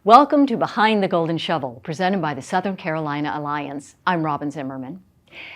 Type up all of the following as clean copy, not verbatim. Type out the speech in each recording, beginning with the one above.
Welcome to Behind the Golden Shovel, presented by the Southern Carolina Alliance. I'm Robyn Zimmerman.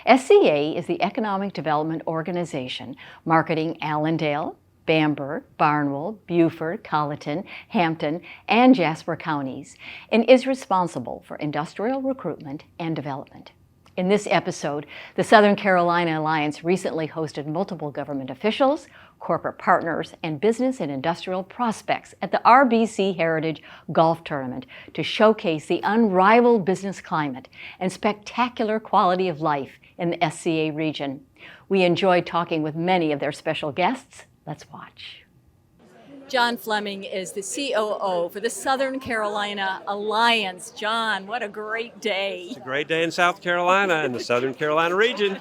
SCA is the economic development organization marketing Allendale, Bamberg, Barnwell, Beaufort, Colleton, Hampton, and Jasper counties, and is responsible for industrial recruitment and development. In this episode, the Southern Carolina Alliance recently hosted multiple government officials, corporate partners, and business and industrial prospects at the RBC Heritage Golf Tournament to showcase the unrivaled business climate and spectacular quality of life in the SCA region. We enjoyed talking with many of their special guests. Let's watch. John Fleming is the COO for the Southern Carolina Alliance. John, what a great day. It's a great day in South Carolina and the Southern Carolina region.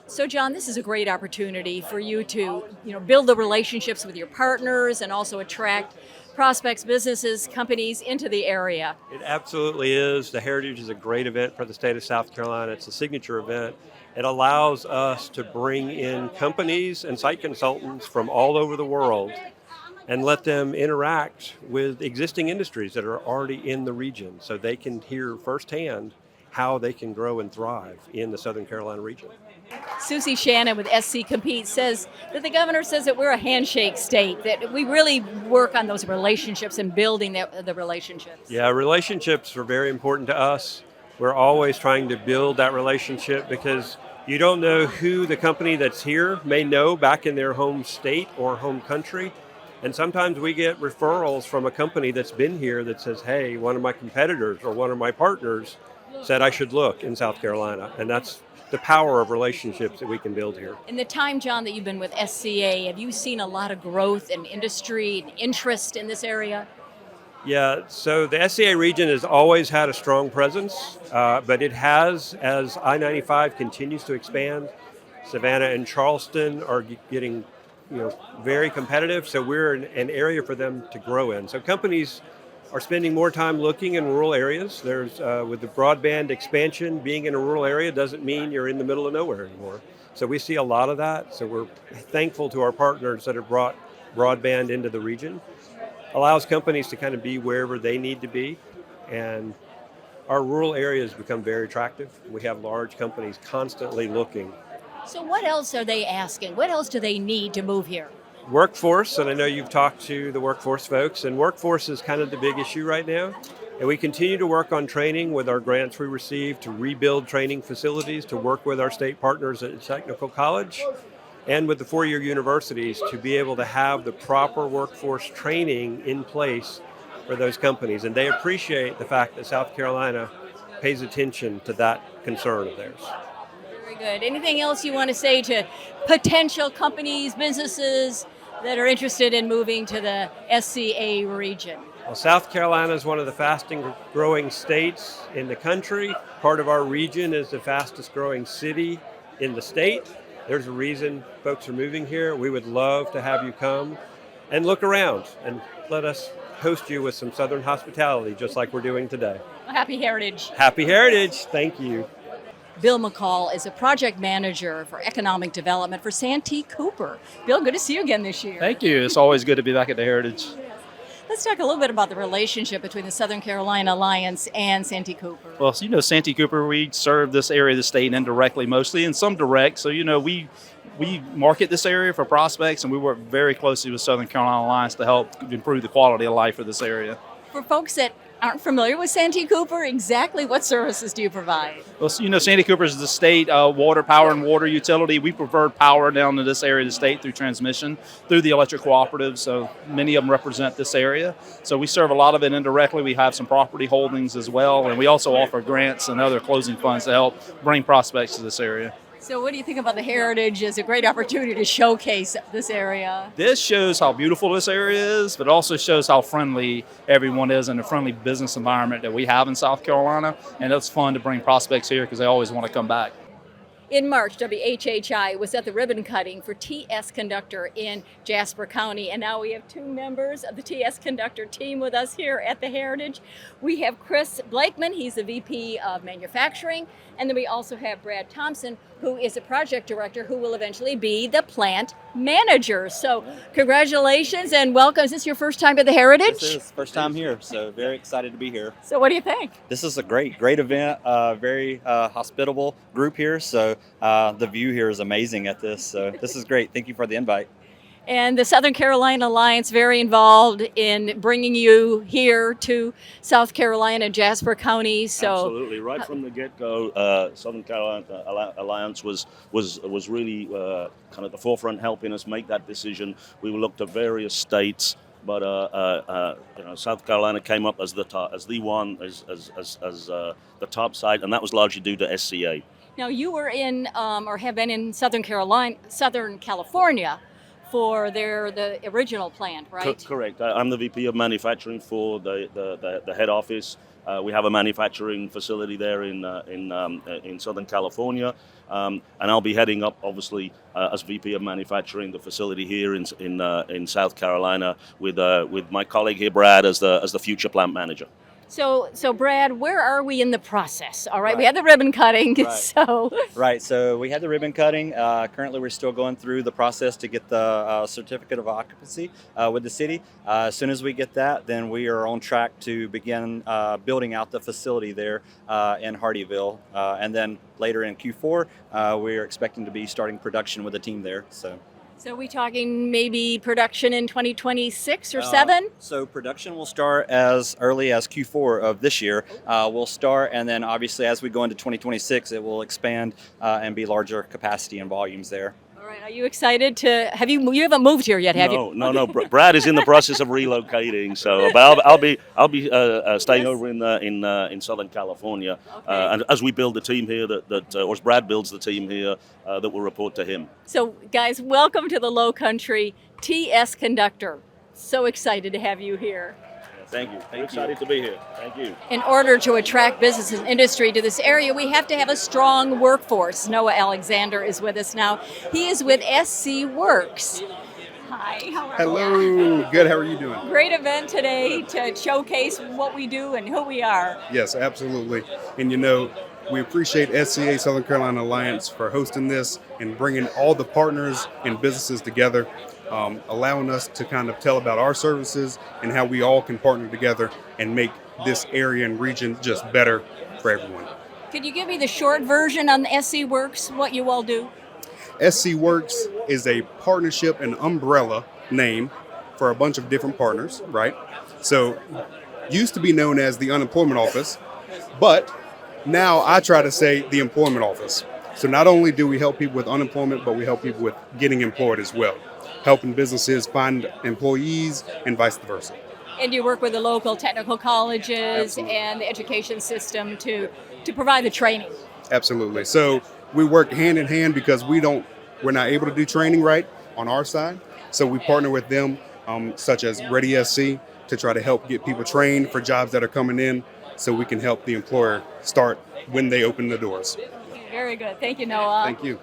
So John, this is a great opportunity for you to build the relationships with your partners and also attract prospects, businesses, companies into the area. It absolutely is. The Heritage is a great event for the state of South Carolina. It's a signature event. It allows us to bring in companies and site consultants from all over the world and let them interact with existing industries that are already in the region so they can hear firsthand how they can grow and thrive in the Southern Carolina region. Susie Shannon with SC Compete says that the governor says that we're a handshake state, that we really work on those relationships and building the relationships. Yeah, relationships are very important to us. We're always trying to build that relationship because you don't know who the company that's here may know back in their home state or home country. And sometimes we get referrals from a company that's been here that says, hey, one of my competitors or one of my partners said I should look in South Carolina. And that's the power of relationships that we can build here. In the time, John, that you've been with SCA, have you seen a lot of growth in industry and interest in this area? Yeah, so the SCA region has always had a strong presence, but it has, as I-95 continues to expand. Savannah and Charleston are getting very competitive, so we're an area for them to grow in. So companies are spending more time looking in rural areas. There's with the broadband expansion, being in a rural area doesn't mean you're in the middle of nowhere anymore. So we see a lot of that. So we're thankful to our partners that have brought broadband into the region. Allows companies to kind of be wherever they need to be. And our rural areas become very attractive. We have large companies constantly looking. So what else are they asking? What else do they need to move here? Workforce, and I know you've talked to the workforce folks, and workforce is kind of the big issue right now. And we continue to work on training with our grants we receive to rebuild training facilities, to work with our state partners at the technical college and with the four-year universities to be able to have the proper workforce training in place for those companies. And they appreciate the fact that South Carolina pays attention to that concern of theirs. Very good. Anything else you want to say to potential companies, businesses that are interested in moving to the SCA region? Well, South Carolina is one of the fastest growing states in the country. Part of our region is the fastest growing city in the state. There's a reason folks are moving here. We would love to have you come and look around and let us host you with some Southern hospitality, just like we're doing today. Well, happy Heritage. Happy Heritage. Thank you. Bill McCall is a project manager for economic development for Santee Cooper. Bill, good to see you again this year. Thank you. It's always good to be back at the Heritage. Let's talk a little bit about the relationship between the Southern Carolina Alliance and Santee Cooper. Well, Santee Cooper, we serve this area of the state indirectly mostly, and some direct. So, we market this area for prospects, and we work very closely with Southern Carolina Alliance to help improve the quality of life for this area. For folks that aren't familiar with Santee Cooper, exactly what services do you provide? Well, Santee Cooper is the state water, power, and water utility. We provide power down to this area of the state through transmission, through the electric cooperatives. So many of them represent this area. So we serve a lot of it indirectly. We have some property holdings as well, and we also offer grants and other closing funds to help bring prospects to this area. So what do you think about the Heritage as a great opportunity to showcase this area? This shows how beautiful this area is, but also shows how friendly everyone is and the friendly business environment that we have in South Carolina. And it's fun to bring prospects here because they always want to come back. In March, WHHI was at the ribbon cutting for TS Conductor in Jasper County, and now we have two members of the TS Conductor team with us here at the Heritage. We have Chris Blakeman, he's the VP of Manufacturing, and then we also have Brad Thompson, who is a project director who will eventually be the plant manager. So congratulations and welcome. Is this your first time at the Heritage? This is first time here, so very excited to be here. So what do you think? This is a great event, very hospitable group here, so the view here is amazing at this, so this is great. Thank you for the invite. And the Southern Carolina Alliance very involved in bringing you here to South Carolina, Jasper County. So absolutely, right from the get-go, Southern Carolina Alliance was really kind of the forefront, helping us make that decision. We looked at various states, but South Carolina came up as the top site, and that was largely due to SCA. Now you were in or have been in Southern California for the original plant, right? Correct. I'm the VP of Manufacturing for the head office. We have a manufacturing facility there in Southern California, and I'll be heading up, obviously, as VP of Manufacturing, the facility here in South Carolina with my colleague here, Brad, as the future plant manager. So Brad, where are we in the process? All right, we had the ribbon cutting, Right, so we had the ribbon cutting. Currently, we're still going through the process to get the certificate of occupancy with the city. As soon as we get that, then we are on track to begin building out the facility there in Hardyville. And then later in Q4, we are expecting to be starting production with the team there. So we talking maybe production in 2026 or 7? So production will start as early as Q4 of this year. We'll start, and then obviously as we go into 2026, it will expand and be larger capacity and volumes there. All right. Are you excited to you haven't moved here yet, have you? No. Brad is in the process of relocating, so but I'll be staying over in Southern California, and as we build the team here or as Brad builds the team here that will report to him. So guys, welcome to the Lowcountry TS Conductor. So excited to have you here. Thank you. We're excited to be here. Thank you. In order to attract business and industry to this area, we have to have a strong workforce. Noah Alexander is with us now. He is with SC Works. Hi, how are you? Hello, good, how are you doing? Great event today to showcase what we do and who we are. Yes, absolutely. And we appreciate SCA, Southern Carolina Alliance, for hosting this and bringing all the partners and businesses together, allowing us to kind of tell about our services and how we all can partner together and make this area and region just better for everyone. Could you give me the short version on the SC Works, what you all do? SC Works is a partnership and umbrella name for a bunch of different partners, right? So, used to be known as the Unemployment Office, but now I try to say the Employment Office. So not only do we help people with unemployment, but we help people with getting employed as well, helping businesses find employees and vice versa. And you work with the local technical colleges Absolutely. And the education system to provide the training. Absolutely. So we work hand in hand because we're not able to do training right on our side. So we partner with them, such as Ready SC, to try to help get people trained for jobs that are coming in, so we can help the employer start when they open the doors. Very good. Thank you, Noah. Thank you.